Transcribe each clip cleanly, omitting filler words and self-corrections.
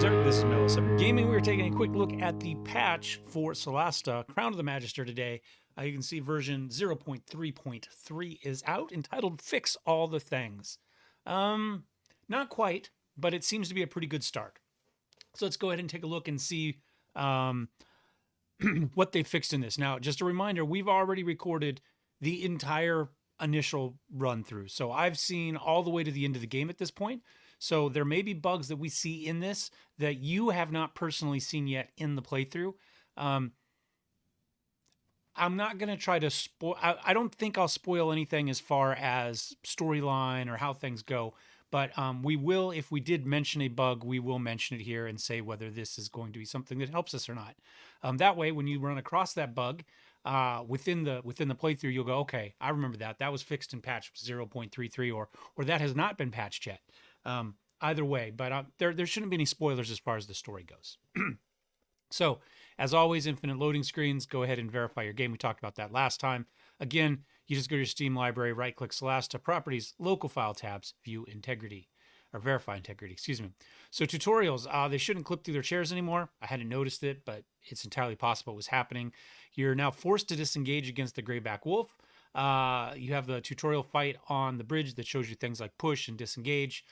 Magister. This is Mel7 Gaming. We're taking a quick look at the patch for Solasta, Crown of the Magister today. You can see version 0.3.3 is out, entitled Fix All the Things. Not quite, but it seems to be a pretty good start. So let's go ahead and take a look and see what they fixed in this. Now, just a reminder, we've already recorded the entire initial run through. So I've seen all the way to the end of the game at this point. So there may be bugs that we see in this that you have not personally seen yet in the playthrough. I'm not going to try to spoil. I don't think I'll spoil anything as far as storyline or how things go. But we will, if we did mention a bug, we will mention it here and say whether this is going to be something that helps us or not. That way, when you run across that bug within the playthrough, you'll go, okay, I remember that. That was fixed in patch 0.33, or that has not been patched yet. Either way, but there shouldn't be any spoilers as far as the story goes. So, as always, infinite loading screens. Go ahead and verify your game. We talked about that last time. Again, you just go to your Steam library, right-click Solasta, Properties, Local File tabs, View Integrity, or Verify Integrity, excuse me. So tutorials, they shouldn't clip through their chairs anymore. I hadn't noticed it, but it's entirely possible it was happening. You're now forced to disengage against the Greyback Wolf. You have the tutorial fight on the bridge that shows you things like push and disengage.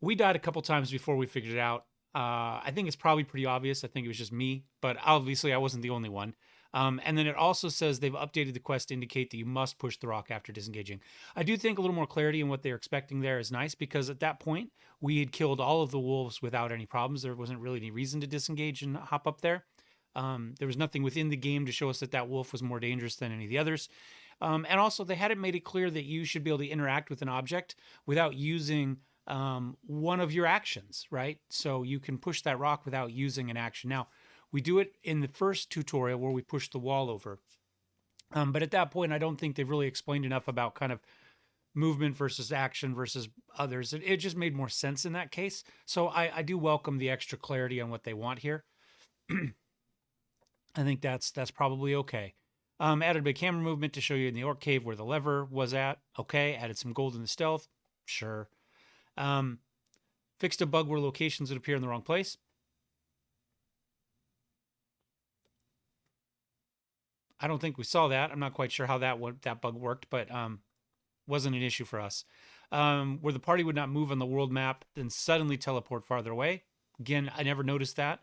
We died a couple times before we figured it out. I think it's probably pretty obvious. I think it was just me, but obviously I wasn't the only one. And then it also says they've updated the quest to indicate that you must push the rock after disengaging. I do think a little more clarity in what they're expecting there is nice, because at that point we had killed all of the wolves without any problems. There wasn't really any reason to disengage and hop up there. There was nothing within the game to show us that that wolf was more dangerous than any of the others. And also they hadn't made it clear that you should be able to interact with an object without using one of your actions, right? So you can push that rock without using an action. Now, we do it in the first tutorial where we push the wall over. But at that point, I don't think they've really explained enough about kind of movement versus action versus others. It just made more sense in that case. So I do welcome the extra clarity on what they want here. I think that's probably okay. Added a big camera movement to show you in the orc cave where the lever was at. Okay. Added some gold in the stealth. Sure. Fixed a bug where locations would appear in the wrong place. I don't think we saw that. I'm not quite sure how that bug worked, but wasn't an issue for us. Where the party would not move on the world map, then suddenly teleport farther away. Again, I never noticed that.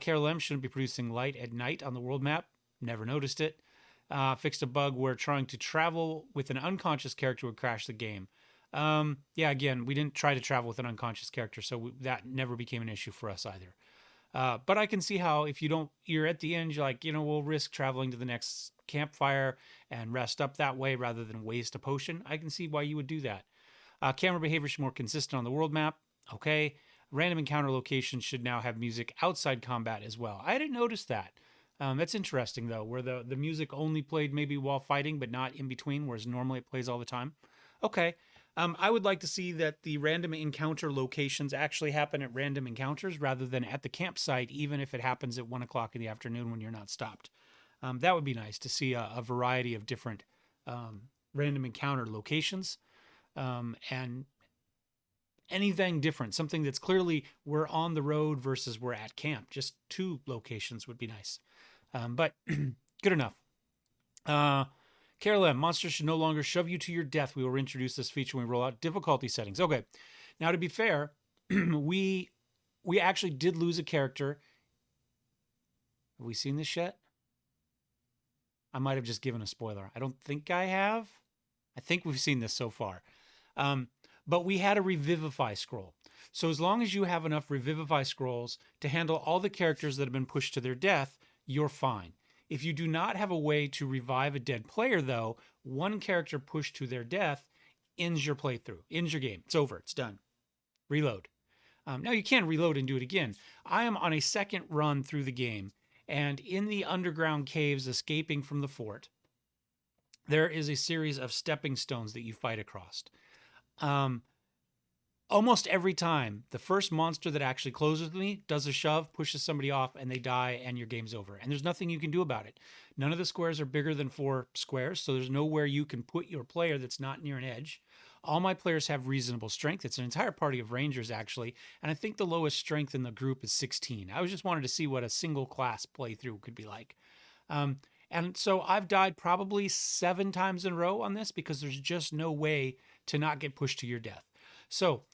Carol M shouldn't be producing light at night on the world map. Never noticed it. Fixed a bug where trying to travel with an unconscious character would crash the game. Yeah, again, we didn't try to travel with an unconscious character, so that never became an issue for us either. But I can see how if you're at the end, you're like, we'll risk traveling to the next campfire and rest up that way rather than waste a potion. I can see why you would do that. Camera behavior should be more consistent on the world map. Okay. Random encounter locations should now have music outside combat as well. I didn't notice that. That's interesting though, where the music only played maybe while fighting, but not in between, whereas normally it plays all the time. Okay. I would like to see that the random encounter locations actually happen at random encounters rather than at the campsite, even if it happens at 1 o'clock in the afternoon when you're not stopped. That would be nice to see a variety of different random encounter locations and anything different, something that's clearly we're on the road versus we're at camp. Just 2 locations would be nice, but good enough. Carol M, monsters should no longer shove you to your death. We will reintroduce this feature when we roll out difficulty settings. Okay. Now, to be fair, we actually did lose a character. Have we seen this yet? I might have just given a spoiler. I don't think I have. I think we've seen this so far. But we had a Revivify scroll. So as long as you have enough Revivify scrolls to handle all the characters that have been pushed to their death, you're fine. If you do not have a way to revive a dead player, though, one character pushed to their death ends your playthrough, ends your game. It's over. It's done. Reload. Now, you can reload and do it again. I am on a second run through the game, and in the underground caves escaping from the fort, there is a series of stepping stones that you fight across. Almost every time, the first monster that actually closes with me does a shove, pushes somebody off, and they die, and your game's over. And there's nothing you can do about it. None of the squares are bigger than 4 squares, so there's nowhere you can put your player that's not near an edge. All my players have reasonable strength. It's an entire party of rangers, actually. And I think the lowest strength in the group is 16. I was just wanted to see what a single class playthrough could be like. And so I've died probably 7 times in a row on this because there's just no way to not get pushed to your death. So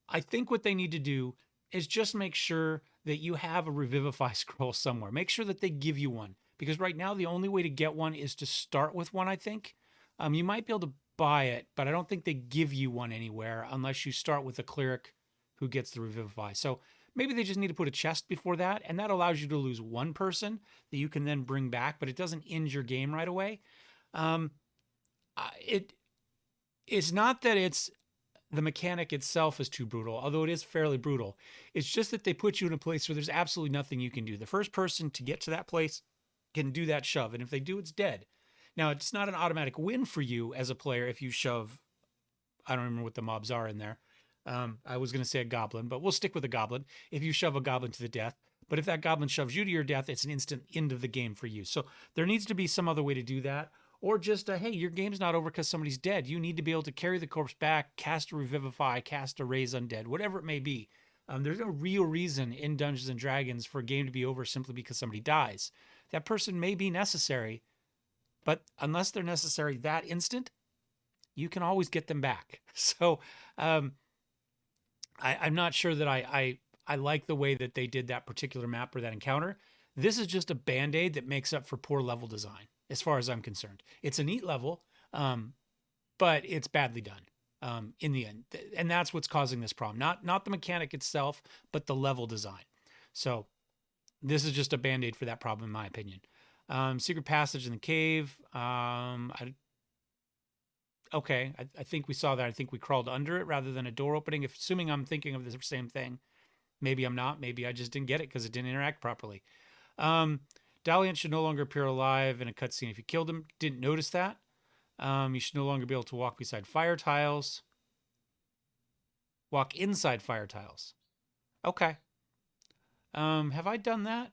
I think what they need to do is just make sure that you have a Revivify scroll somewhere. Make sure that they give you one, because right now the only way to get one is to start with one, I think. You might be able to buy it, but I don't think they give you one anywhere unless you start with a cleric who gets the Revivify. So maybe they just need to put a chest before that, and that allows you to lose one person that you can then bring back, but it doesn't end your game right away. It's not that it's the mechanic itself is too brutal, although it is fairly brutal. It's just that they put you in a place where there's absolutely nothing you can do. The first person to get to that place can do that shove, and if they do, it's dead. Now, it's not an automatic win for you as a player if you shove, I don't remember what the mobs are in there. I was going to say a goblin, but we'll stick with a goblin. If you shove a goblin to the death, but if that goblin shoves you to your death, it's an instant end of the game for you. So there needs to be some other way to do that. Or just, hey, your game's not over because somebody's dead. You need to be able to carry the corpse back, cast a Revivify, cast a Raise Undead, whatever it may be. There's no real reason in Dungeons & Dragons for a game to be over simply because somebody dies. That person may be necessary, but unless they're necessary that instant, you can always get them back. So I'm not sure that I like the way that they did that particular map or that encounter. This is just a Band-Aid that makes up for poor level design, as far as I'm concerned. It's a neat level, but it's badly done in the end. And that's what's causing this problem. Not the mechanic itself, but the level design. So this is just a Band-Aid for that problem, in my opinion. Secret passage in the cave. I think we saw that. I think we crawled under it rather than a door opening. Assuming I'm thinking of the same thing. Maybe I'm not. Maybe I just didn't get it because it didn't interact properly. Dalian should no longer appear alive in a cutscene if you killed him. Didn't notice that. You should no longer be able to walk beside fire tiles. Walk inside fire tiles. Okay. Have I done that?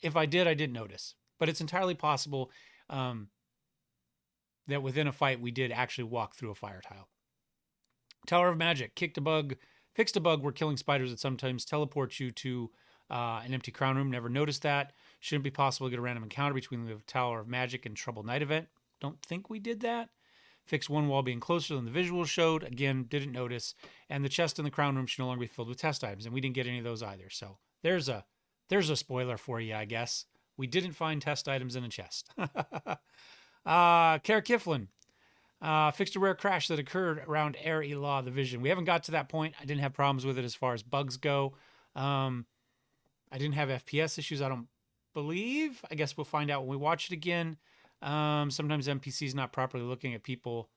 If I did, I didn't notice. But it's entirely possible that within a fight we did actually walk through a fire tile. Tower of Magic. Fixed a bug where killing spiders that sometimes teleports you to an empty crown room. Never noticed that. Shouldn't be possible to get a random encounter between the Tower of Magic and Troubled Night event. Don't think we did that. Fix one wall being closer than the visual showed. Again, didn't notice. And the chest in the crown room should no longer be filled with test items, and we didn't get any of those either. So there's a spoiler for you, I guess. We didn't find test items in a chest. Kara Kiflin. Fixed a rare crash that occurred around Air Elah, the Vision. We haven't got to that point. I didn't have problems with it as far as bugs go. I didn't have FPS issues, I don't believe. I guess we'll find out when we watch it again. Sometimes NPCs not properly looking at people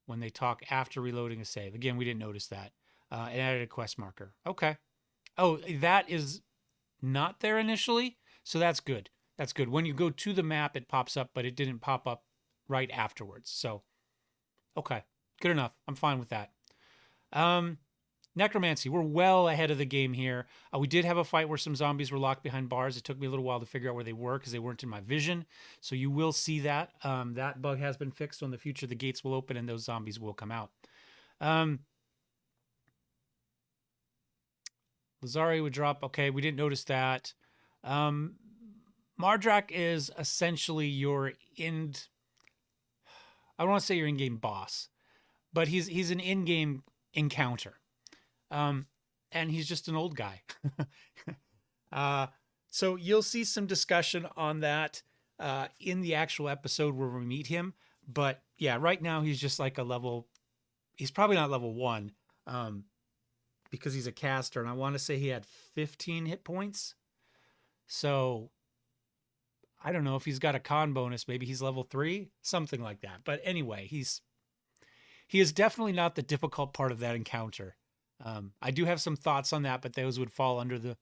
when they talk after reloading a save. Again, we didn't notice that. It added a quest marker. Okay. Oh, that is not there initially, so that's good. That's good. When you go to the map, it pops up, but it didn't pop up right afterwards. So, okay. Good enough. I'm fine with that. Necromancy. We're well ahead of the game here. We did have a fight where some zombies were locked behind bars. It took me a little while to figure out where they were because they weren't in my vision. So you will see that. That bug has been fixed. So in the future, the gates will open and those zombies will come out. Lazari would drop. Okay, we didn't notice that. Mardrak is essentially your end... I don't want to say your in-game boss, but he's an in-game encounter. And he's just an old guy. So you'll see some discussion on that in the actual episode where we meet him. But yeah, right now he's just like he's probably not level 1 because he's a caster. And I want to say he had 15 hit points. So I don't know if he's got a con bonus. Maybe he's level 3, something like that. But anyway, he is definitely not the difficult part of that encounter. I do have some thoughts on that, but those would fall under the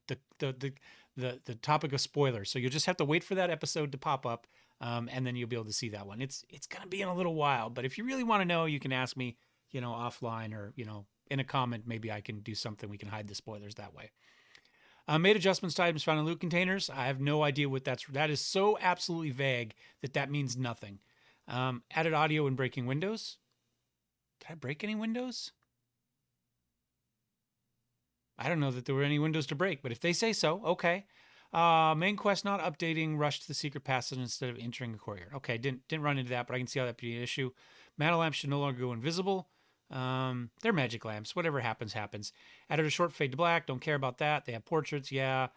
topic of spoilers. So you'll just have to wait for that episode to pop up, and then you'll be able to see that one. It's going to be in a little while, but if you really want to know, you can ask me, offline or, in a comment. Maybe I can do something. We can hide the spoilers that way. Made adjustments to items found in loot containers. I have no idea what that is so absolutely vague that means nothing. Added audio when breaking windows. Did I break any windows? I don't know that there were any windows to break, but if they say so, okay. Main quest not updating, rush to the secret passage instead of entering a courtyard. Okay, didn't run into that, but I can see how that be an issue. Mana lamps should no longer go invisible. They're magic lamps. Whatever happens, happens. Added a short fade to black. Don't care about that. They have portraits. Yeah.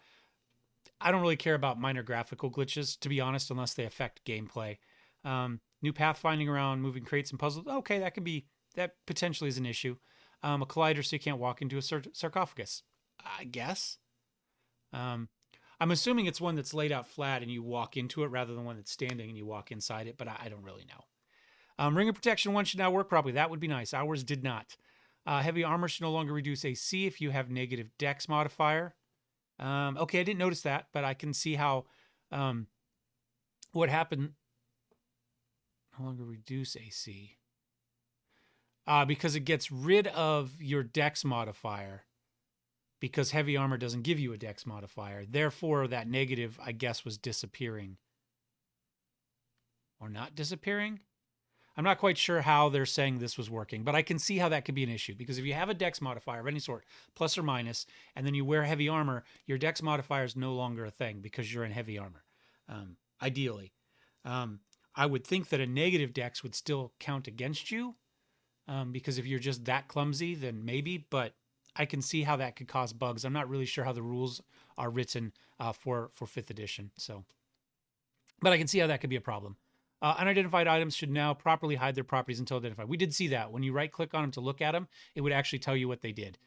I don't really care about minor graphical glitches, to be honest, unless they affect gameplay. New pathfinding around moving crates and puzzles. Okay, that potentially is an issue. A collider so you can't walk into a sarcophagus, I guess. I'm assuming it's one that's laid out flat and you walk into it rather than one that's standing and you walk inside it, but I don't really know. Ring of Protection 1 should now work properly. That would be nice. Ours did not. Heavy armor should no longer reduce AC if you have negative dex modifier. Okay, I didn't notice that, but I can see how what happened. No longer reduce AC. Because it gets rid of your dex modifier. Because heavy armor doesn't give you a dex modifier. Therefore, that negative, I guess, was disappearing. Or not disappearing? I'm not quite sure how they're saying this was working, but I can see how that could be an issue. Because if you have a dex modifier of any sort, plus or minus, and then you wear heavy armor, your dex modifier is no longer a thing because you're in heavy armor. Ideally. I would think that a negative dex would still count against you. Because if you're just that clumsy, then maybe, but I can see how that could cause bugs. I'm not really sure how the rules are written for 5th edition. So, but I can see how that could be a problem. Unidentified items should now properly hide their properties until identified. We did see that. When you right click on them to look at them, it would actually tell you what they did.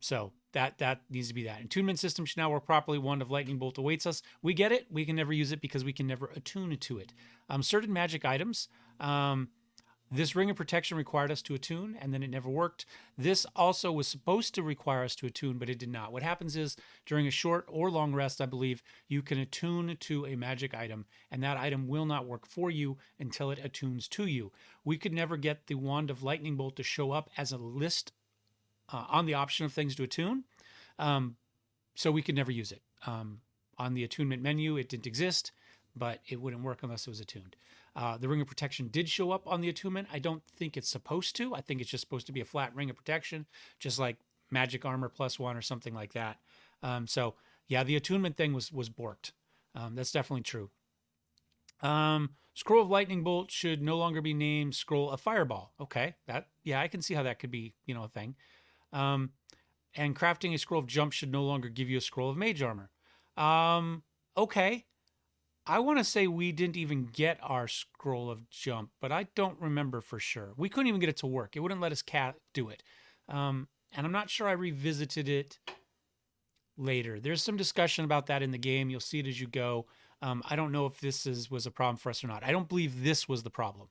So that needs to be that. Attunement system should now work properly. Wand of Lightning Bolt awaits us. We get it. We can never use it because we can never attune to it. Certain magic items. This Ring of Protection required us to attune, and then it never worked. This also was supposed to require us to attune, but it did not. What happens is, during a short or long rest, I believe, you can attune to a magic item, and that item will not work for you until it attunes to you. We could never get the Wand of Lightning Bolt to show up as a list on the option of things to attune, so we could never use it. On the attunement menu, it didn't exist, but it wouldn't work unless it was attuned. The Ring of Protection did show up on the attunement. I don't think it's supposed to. I think it's just supposed to be a flat Ring of Protection, just like Magic Armor +1 or something like that. So, yeah, the attunement thing was borked. That's definitely true. Scroll of Lightning Bolt should no longer be named Scroll of Fireball. Okay, I can see how that could be, a thing. And crafting a Scroll of Jump should no longer give you a Scroll of Mage Armor. Okay. I want to say we didn't even get our Scroll of Jump, but I don't remember for sure. We couldn't even get it to work. It wouldn't let us do it. And I'm not sure I revisited it later. There's some discussion about that in the game. You'll see it as you go. I don't know if this was a problem for us or not. I don't believe this was the problem.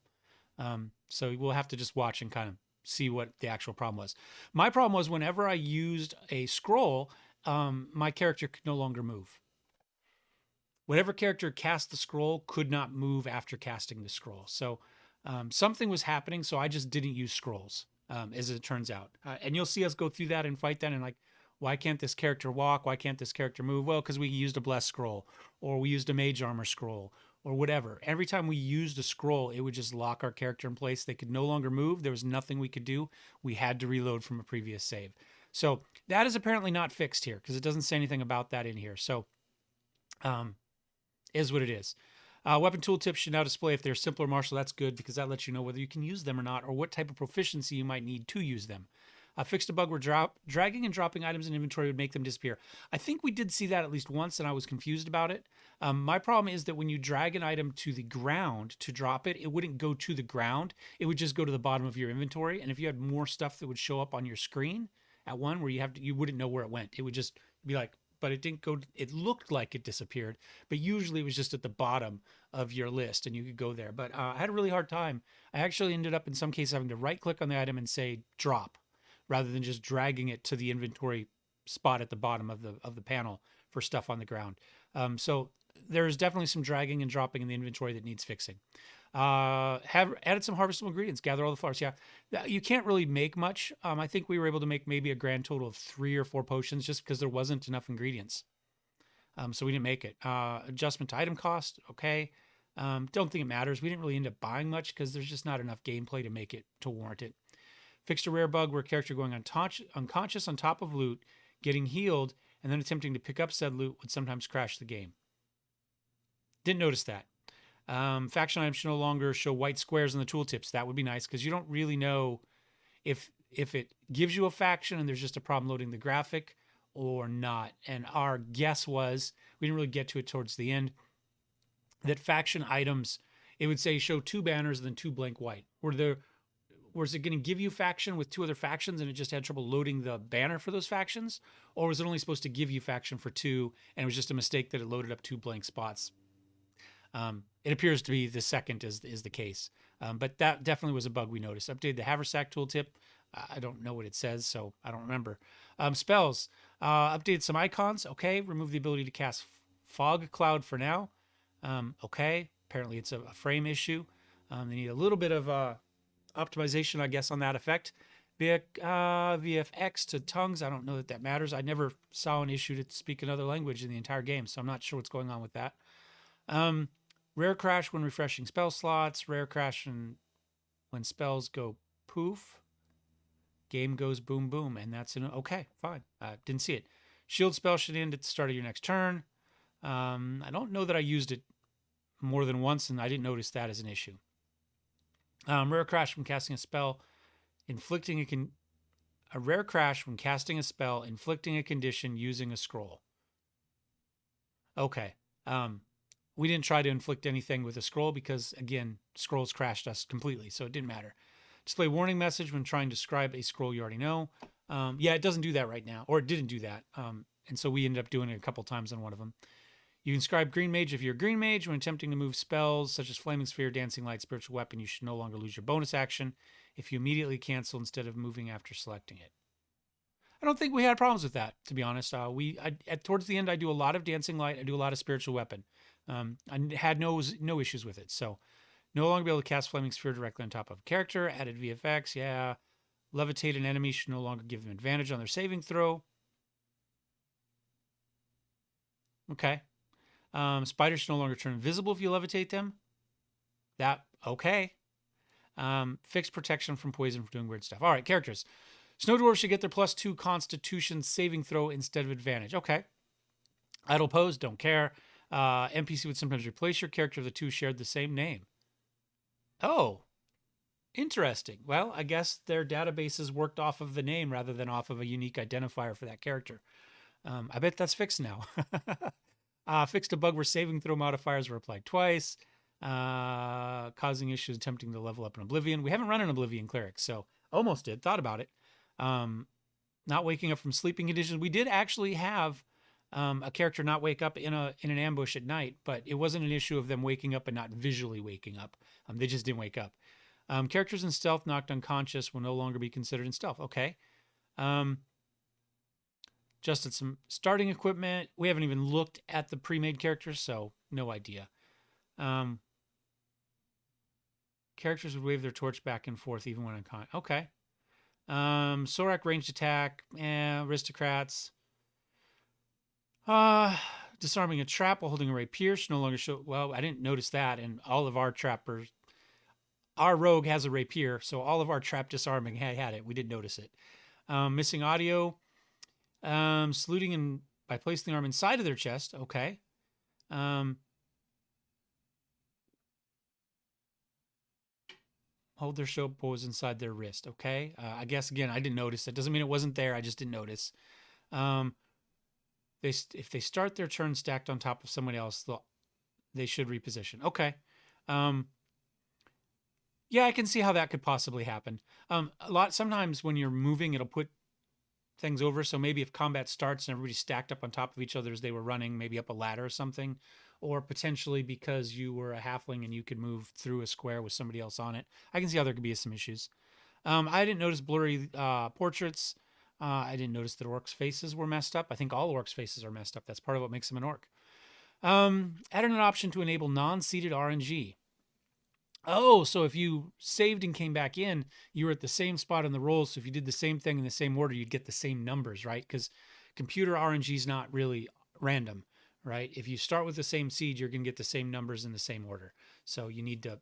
So we'll have to just watch and kind of see what the actual problem was. My problem was whenever I used a scroll, my character could no longer move. Whatever character cast the scroll could not move after casting the scroll. So something was happening, so I just didn't use scrolls, as it turns out. And you'll see us go through that and fight that and like, why can't this character walk? Why can't this character move? Well, because we used a blessed scroll, or we used a mage armor scroll, or whatever. Every time we used a scroll, it would just lock our character in place. They could no longer move. There was nothing we could do. We had to reload from a previous save. So that is apparently not fixed here because it doesn't say anything about that in here. So is what it is. Weapon tooltips should now display if they're simple or martial. That's good because that lets you know whether you can use them or not, or what type of proficiency you might need to use them. Fixed a bug where dragging and dropping items in inventory would make them disappear. I think we did see that at least once, and I was confused about it. My problem is that when you drag an item to the ground to drop it, it wouldn't go to the ground. It would just go to the bottom of your inventory. And if you had more stuff that would show up on your screen at one where you wouldn't know where it went. It would just be like, but it didn't go. It looked like it disappeared, but usually it was just at the bottom of your list and you could go there. But I had a really hard time. I actually ended up in some cases having to right click on the item and say drop, rather than just dragging it to the inventory spot at the bottom of the panel for stuff on the ground. So there's definitely some dragging and dropping in the inventory that needs fixing. Have added some harvestable ingredients, gather all the flowers. Yeah, you can't really make much. I think we were able to make maybe a grand total of 3 or 4 potions just because there wasn't enough ingredients. So we didn't make it. Adjustment to item cost. Okay. Don't think it matters. We didn't really end up buying much because there's just not enough gameplay to make it to warrant it. Fixed a rare bug where a character going unconscious on top of loot, getting healed, and then attempting to pick up said loot would sometimes crash the game. Didn't notice that. Faction items should no longer show white squares in the tooltips. That would be nice because you don't really know if it gives you a faction and there's just a problem loading the graphic or not. And our guess was, we didn't really get to it towards the end, that faction items, it would say show 2 banners and then 2 blank white. Was it going to give you faction with 2 other factions and it just had trouble loading the banner for those factions? Or was it only supposed to give you faction for 2 and it was just a mistake that it loaded up 2 blank spots? It appears to be the second is the case. But that definitely was a bug we noticed. Updated the Haversack tooltip. I don't know what it says, so I don't remember. Spells. Updated some icons. Okay. Remove the ability to cast Fog Cloud for now. Okay. Apparently it's a frame issue. They need a little bit of optimization, I guess, on that effect. VFX to tongues. I don't know that matters. I never saw an issue to speak another language in the entire game, so I'm not sure what's going on with that. Rare crash when refreshing spell slots. Rare crash when spells go poof. Game goes boom boom, and that's okay, fine. Didn't see it. Shield spell should end at the start of your next turn. I don't know that I used it more than once, and I didn't notice that as an issue. Rare crash when casting a spell, inflicting a rare crash when casting a spell, inflicting a condition using a scroll. Okay. We didn't try to inflict anything with a scroll because, again, scrolls crashed us completely, so it didn't matter. Display warning message when trying to scribe a scroll you already know. Yeah, it doesn't do that right now, or it didn't do that. And so we ended up doing it a couple times on one of them. You can scribe Green Mage if you're a Green Mage. When attempting to move spells such as Flaming Sphere, Dancing Light, Spiritual Weapon, you should no longer lose your bonus action if you immediately cancel instead of moving after selecting it. I don't think we had problems with that, to be honest. Towards the end, I do a lot of Dancing Light. I do a lot of Spiritual Weapon. I had no issues with it. So no longer be able to cast Flaming Sphere directly on top of a character. Added VFX, yeah. Levitate an enemy should no longer give them advantage on their saving throw. Okay. Spiders should no longer turn invisible if you levitate them. Okay. Fixed protection from poison for doing weird stuff. All right, characters. Snow Dwarves should get their +2 Constitution saving throw instead of advantage. Okay. Idle Pose, don't care. NPC would sometimes replace your character if the two shared the same name. Oh, interesting. Well, I guess their databases worked off of the name rather than off of a unique identifier for that character. I bet that's fixed now. Fixed a bug where saving throw modifiers were applied twice, causing issues attempting to level up in Oblivion. We haven't run an Oblivion cleric, so almost did. Thought about it. Not waking up from sleeping conditions. We did actually have a character not wake up in an ambush at night, but it wasn't an issue of them waking up and not visually waking up. They just didn't wake up. Characters in stealth knocked unconscious will no longer be considered in stealth. Okay. Adjusted some starting equipment. We haven't even looked at the pre-made characters, so no idea. Characters would wave their torch back and forth even when unconscious. Okay. Sorak ranged attack. Aristocrats. Disarming a trap while holding a rapier should no longer show. Well, I didn't notice that, and all of our trappers, our rogue has a rapier, so all of our trap disarming had it. We did notice it. Missing audio. Saluting by placing the arm inside of their chest. Okay. Hold their show pose inside their wrist. Okay. I guess, again, I didn't notice. That doesn't mean it wasn't there. I just didn't notice. If they start their turn stacked on top of someone else, they should reposition. Okay. Yeah, I can see how that could possibly happen. Sometimes when you're moving, it'll put things over. So maybe if combat starts and everybody's stacked up on top of each other as they were running, maybe up a ladder or something, or potentially because you were a halfling and you could move through a square with somebody else on it. I can see how there could be some issues. I didn't notice blurry portraits. I didn't notice that orcs' faces were messed up. I think all orcs' faces are messed up. That's part of what makes them an orc. Added an option to enable non-seeded RNG. Oh, so if you saved and came back in, you were at the same spot in the roll. So if you did the same thing in the same order, you'd get the same numbers, right? Because computer RNG is not really random, right? If you start with the same seed, you're going to get the same numbers in the same order. So you need to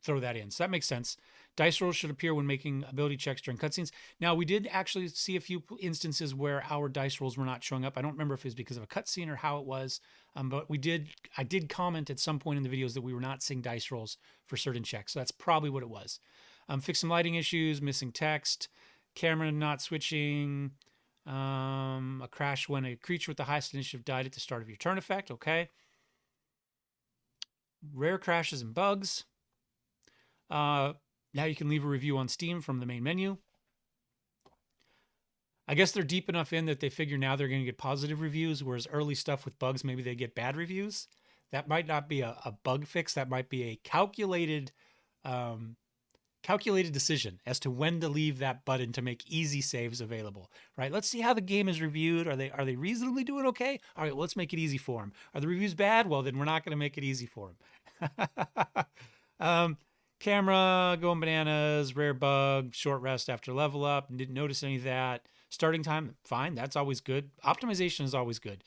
throw that in. So that makes sense. Dice rolls should appear when making ability checks during cutscenes. Now, we did actually see a few instances where our dice rolls were not showing up. I don't remember if it was because of a cutscene or how it was, but I did comment at some point in the videos that we were not seeing dice rolls for certain checks. So that's probably what it was. Fix some lighting issues, missing text, camera not switching, a crash when a creature with the highest initiative died at the start of your turn effect. Okay. Rare crashes and bugs. Now you can leave a review on Steam from the main menu. I guess they're deep enough in that they figure now they're going to get positive reviews, whereas early stuff with bugs, maybe they get bad reviews. That might not be a bug fix. That might be a calculated decision as to when to leave that button to make easy saves available, right? Let's see how the game is reviewed. Are they reasonably doing okay? All right, well, let's make it easy for them. Are the reviews bad? Well, then we're not going to make it easy for them. Camera going bananas, rare bug, short rest after level up. Didn't notice any of that. Starting time, fine. That's always good. Optimization is always good.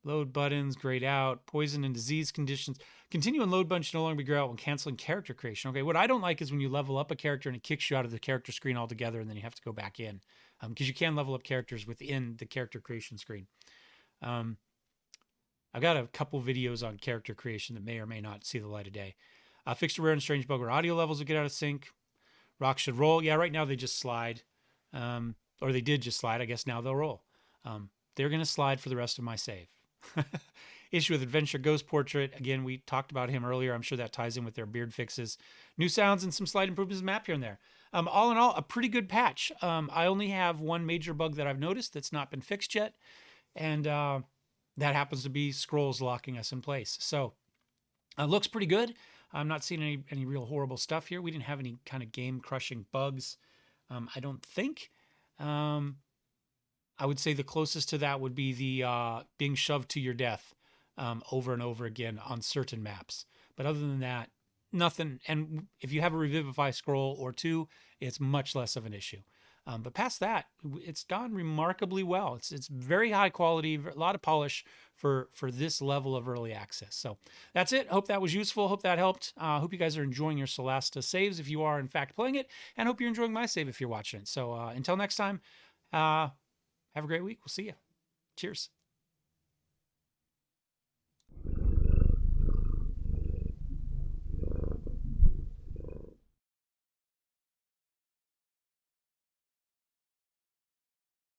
Load buttons, grayed out. Poison and disease conditions. Continue and load button should no longer be grayed out when canceling character creation. Okay, what I don't like is when you level up a character and it kicks you out of the character screen altogether and then you have to go back in. Because you can level up characters within the character creation screen. I've got a couple videos on character creation that may or may not see the light of day. Fixed a rare and strange bug where audio levels will get out of sync. Rocks should roll. Yeah, right now they just slide. Or they did just slide. I guess now they'll roll. They're going to slide for the rest of my save. Issue with Adventure Ghost Portrait. Again, we talked about him earlier. I'm sure that ties in with their beard fixes. New sounds and some slight improvements in the map here and there. All in all, a pretty good patch. I only have one major bug that I've noticed that's not been fixed yet. And that happens to be scrolls locking us in place. So it looks pretty good. I'm not seeing any real horrible stuff here. We didn't have any kind of game-crushing bugs, I don't think. I would say the closest to that would be the being shoved to your death over and over again on certain maps. But other than that, nothing. And if you have a Revivify scroll or two, it's much less of an issue. But past that, it's gone remarkably well. It's very high quality, a lot of polish for this level of early access. So that's it. Hope that was useful. Hope that helped. Hope you guys are enjoying your Solasta saves if you are in fact playing it, and hope you're enjoying my save if you're watching it. So until next time, have a great week. We'll see you. Cheers.